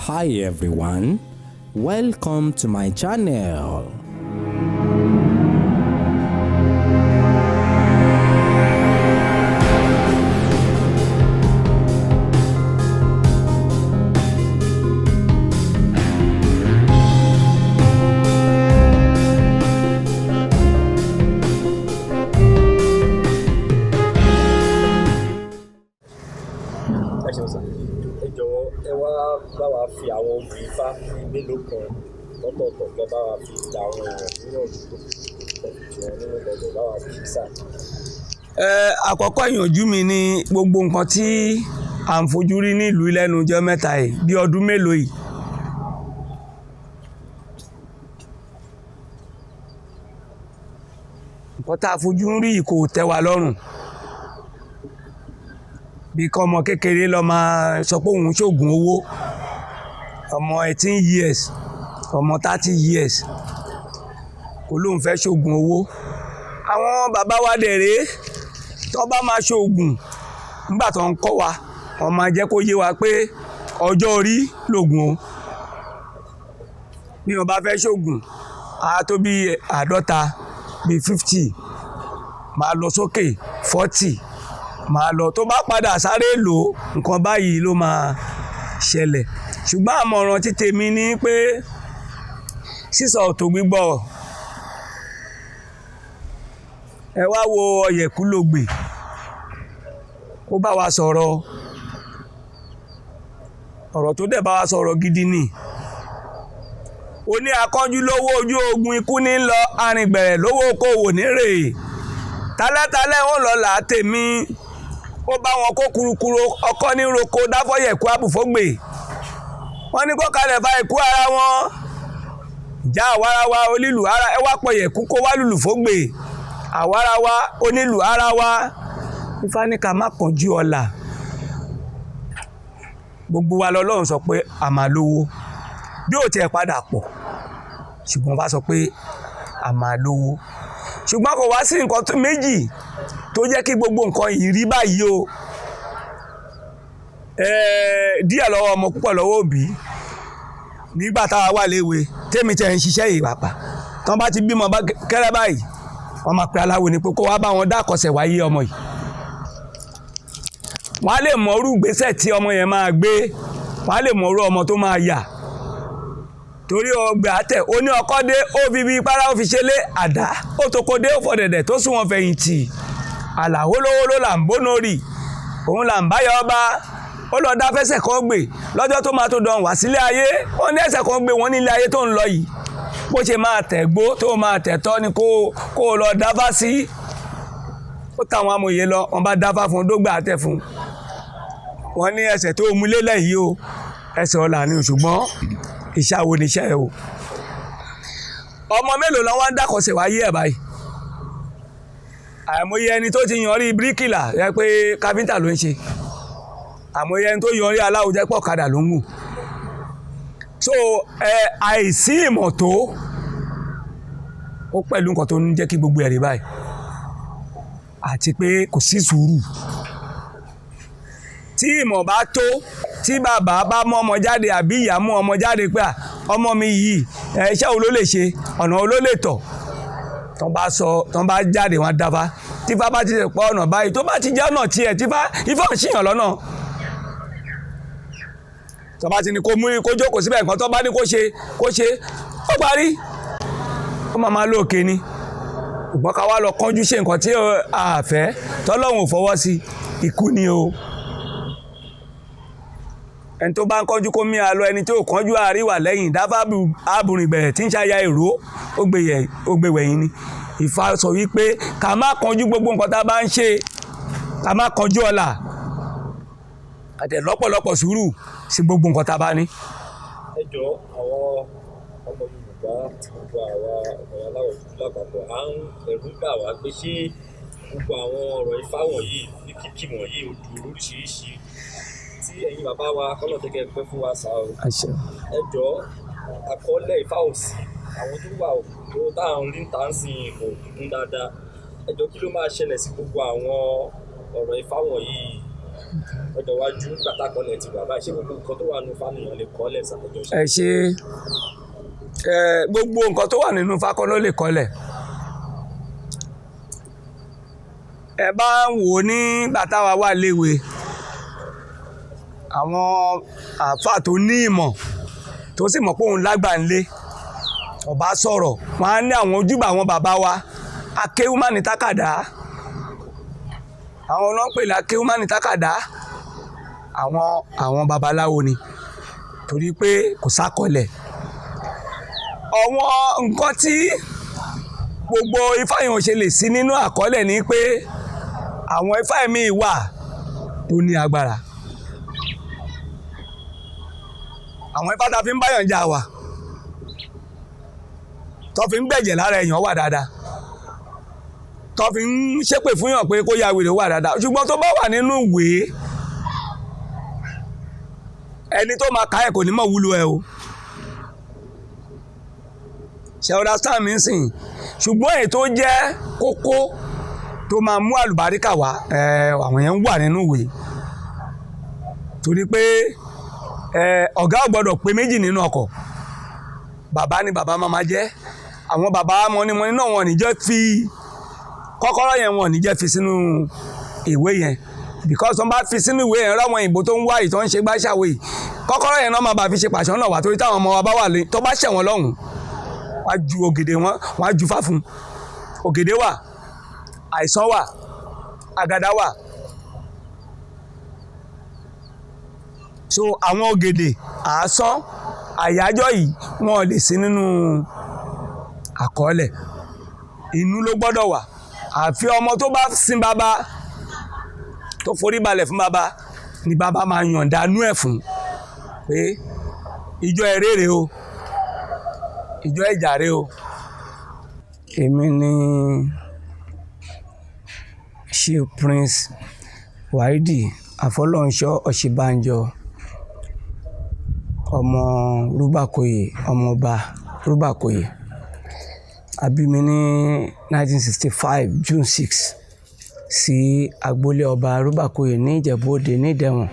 Hi everyone, welcome to my channel. Ẹ jọ̀wọ́ ẹ wá bá wa fi àwọn obì Ifá mélòó kan lọ́tọ̀ọ̀tọ̀ kẹ́ bá wa fi gba àwọn èèyàn níyànjú ìwọ̀n nínú ọ̀dọ̀ bá wa fi sà. Àkọ́kọ́ ìyànjú mi ni gbogbo nǹkan tí à ń fojú rí nílùú lẹ́nu ọjọ́ mẹ́ta yìí bí ọdún mélòó yìí. Nǹkan tá a fojú ń rí kò tẹ́ wa lọ́rùn. Bí kọ́ ọmọ kékeré lọ máa sọ pé òun ṣoògùn owó, ọmọ 18 years, ọmọ 30 years kò lóun fẹ́ ṣoògùn owó. Àwọn bàbá wa dẹ̀ rèé tó bá máa ṣoògùn nígbà tó ń kọ́ wa wọ́n máa jẹ́ kó yé wa pé ọjọ́ orí lògùn o. Bí wọ́n bá fẹ́ ṣoògùn á tó bí 50, bí 50 máa lọ sókè 40 máa lọ, tó bá padà sáré lò nǹkan báyìí ló máa ṣẹlẹ̀. Ṣùgbọ́n àmọ̀ràn tí tèmi ni pé sísọ ọ̀tọ̀ gbígbọ́. Ẹ wá wo Ọ̀yẹ̀kúlógbè, ó bá wa sọ̀rọ̀ ọ̀rọ̀ tó dẹ̀ bá wa sọ̀rọ̀ gidi ni. Ó ní akọ́jú lówó ojú ogun ikú ní lọ, arìngbẹ̀rẹ̀ lówó okòwò nírè. Tálẹ́tálẹ́ ó lọ là á tèmi, ó bá wọn kó kurukuru ọkọ́ ní roko dáfọ́yẹ̀kú àbùfógbè. Wọ́n ní kó kalẹ̀ fa ikú ara wọn. Ìjà àwarawa onílù ara ẹ wá pọ̀yẹ̀kú kó wá lùlù fógbè. Àwarawa onílù ara wa. Ifá ní ká má kánjú ọlà. Gbogbo wa lọ́lọ́run sọ pé a máa lówó. Bí ó tiẹ̀ padà pọ̀, ṣùgbọ́n bá sọ pé a máa lówó. Ṣùgbọ́n kò wá sí nǹkan méjì tó jẹ́ kí gbogbo nǹkan yìí rí báyìí o. Díẹ̀ lọ́wọ́ ọmọ púpọ̀ lọ́wọ́ òbí. Nígbà táwa wà léwe tèmi tẹ̀ ń ṣiṣẹ́ yìí pàpà tán bá ti bímọ kẹ́rẹ́ báyìí wọ́n máa pe aláwo ni pé kó wá bá wọn dákọ̀sẹ̀ wáyé ọmọ yìí. Wọ́n á lè mọ irú ìgbésẹ̀ tí ọmọ yẹn máa gbé, wọ́n á lè mọ irú ọmọ tó máa yà. Torí ọgbà tẹ̀ ó ní ọkọ́ dé ó fi bí párá ó fi ṣẹlé àdá ó toko dé ó fọ̀dẹ̀dẹ̀ tó sún wọn fẹ̀yìntì. Àlàó lówó ló là ń bónórì òun là ń báyọ̀ ọba. Ó lọ dá fẹsẹ̀ kan gbè lọ́jọ́ tó máa tó dán wá sílé ayé. Wọ́n ní ẹsẹ̀ kan gbé wọn nílé ayé tó ń lọ yìí. Bó ṣe máa tẹ̀ gbó tó máa tẹ̀ tọ́ ni kó lọ dáfá sí. Ó táwọn amòye lọ wọ́n bá dáfá fún un dógbà tẹ̀ fún un. Wọ́n ní ẹsẹ̀ tó mú lélẹ̀ yìí o ẹsẹ̀ ọ̀la ni, ṣùgbọ́n ìṣàwò níṣẹ́ ẹ o. Ọmọ mélòó lọ wá ń dákọ̀sẹ̀ wáyé ẹ̀ báyìí. Àìmọye ẹni tó ti yanrí bíríkìlà yẹ pé káfíńtà ló ń ṣe. Àìmọye ẹni tó yanrí aláwo jẹ́ pé ọ̀kadà ló ń gùn. So àìsí ìmọ̀ tó ó pẹ̀lú nǹkan tó ń jẹ́ kí gbogbo ẹ̀rí báyìí. Àti pé kò sí sùúrù. Tí ìmọ̀ bá tó, tí bàbá bá mú ọmọ jáde àbí ìyá mú ọmọ jáde pé ọmọ mi yìí iṣẹ́ wo ló lè ṣe, ọ̀nà wo ló lè tọ̀, tán bá jáde wọn dáfá. Tífá bá ti pọ̀ ọ̀nà báyìí tó bá ti jẹ́ ọ̀nà tiẹ̀ tífá Ifá ń ṣìyàn lọ́nà. Tó bá ti ní kó jókòó síbẹ̀ nǹkan tó bá ní kó ṣe ó parí. Ó máa lóòkè ni. Ṣùgbọ́n ká wá lọ kánjú ṣe nǹkan tí a fẹ́ tọ́lọ́run ò fọwọ́ sí, ikú ni o. Ẹni tó bá ń kánjú kó mí àlọ́, ẹni tí ò kánjú àríwá lẹ́yìn dáfá àbùrìngbẹ̀rẹ̀ tí ń ṣàyà èrò ó gbé wẹ̀yìn ni. Ifá sọ wípé ká má kánjú gbogbo nǹkan tá a bá ń ṣe, ká má kánjú ọlà. Àtẹ lọ́pọ̀lọpọ̀ sùúrù sí gbogbo nǹkan tá a bá ní. Ẹ jọ àwọn ọmọ Yorùbá gbogbo àwa ọmọ aláwọ̀ dúdú lápapọ̀ ẹ̀rù bà wá pé ṣé gbogbo àwọn ọ̀rọ̀ Ifá wọ̀nyí ní kíkì wọ̀nyí odù lóríṣiríṣi tí ẹ̀yin bàbá wa kọ́nà tẹ́kẹ́ pẹ́ fún wa sá o. Ẹ jọ àkọọ́lẹ̀ Ifá ò sí, àwọn tó wà tó táwọn rí ta ń sin kò kún dáadáa. Ẹ jọ kí ló máa ṣẹlẹ̀ sí gbogbo àwọn ọ̀rọ̀ Ifá wọ̀nyí ọjọ́ iwájú nígbà tákọ́lẹ̀ ti wà báyìí ṣé gbogbo nǹkan tó wà nínú fánìyàn lè kọ́lẹ̀ ṣàkójọ ṣe. ẹ ṣe gbogbo nǹkan tó wà nínú fákọ́ ló lè kọ́lẹ̀. ẹ bá ń wò ó ní bàtà wa wà léwe àwọn àáfàá tó ní ìmọ̀ tó sì mọ̀ pé òun lágbà ń lé ọba sọ̀rọ̀ wọn á ní àwọn ojúbà àwọn bàbá wa akéwúmánì tákàdá àwọn ọ̀nà ń pè ní akéwúmánì tákàdá àwọn babaláwo ni torí pé kò sákọlẹ̀ àwọn nǹkan tí gbogbo ifá yẹn ò ṣe lè sí nínú àkọọ́lẹ̀ ni pé àwọn ifá mi wà tó ní agbára àwọn ifá tá a fi ń báyàn jà wà tó fi ń gbẹ̀jẹ̀ lára èèyàn wà dáadáa tó fi ń ṣépè fún yàn pé kó ya wèrè wà dáadáa ṣùgbọ́n tó bá wà nínú ìwé ẹni tó máa ka ẹ̀ kò ní mọ̀ wúlò ẹ o ṣe understand mi sìn ṣùgbọ́n èyí tó jẹ́ kókó tó máa mú àlùbáríkà wá àwọn yẹn ń wà nínú ìwé torí pé ọ̀gá ò gbọ́dọ̀ pé méjì nínú ọkọ̀ bàbá ni bàbá máa jẹ́ àwọn bàbá mọ́nímọ́ní náà wọn ò ní jẹ́ fi kọ́kọ́rọ́ yẹn wọn ò ní jẹ́ fi sínú ìwé yẹn because wọ́n bá fi sínú ìwé yẹn ráwọn ìbò tó ń wá ìtọ́ ń ṣe gbá ṣàwé kọ́kọ́rọ́ yẹn náà máa bá fi ṣe pàṣẹ náà wà torí táwọn ọmọ wa bá wà lé tó bá ṣẹ̀ wọ́n lọ́hùn wọ́n á ju ògèdè wọ́n á ju fáfún ògèdè wà àìsàn wà àgàdá wà so àwọn ògèdè àásán àyájọ́ yìí wọn ò lè sí nínú àkọọ́lẹ̀ inú ló gbọ́dọ̀ wà àfi ọmọ tó bá sin bàbá tó forí balẹ̀ fún bàbá ni bàbá máa yọ̀ǹda nú ẹ̀ fún pé ìjọ ẹ̀rẹ́rẹ́ o ìjọ ẹ̀jàre o. èmi ni Chief Prince Waheed Afọlọ́runṣọ́ Ọ̀ṣínbàjò ọmọ Rúbàkòyè ọmọọba Rúbàkòyè a bí mi ní 1965 June 6 sí agboolé ọba Rúbàkòyè ní Ìjẹ̀bú Òde ní Ìdẹ̀wọ̀n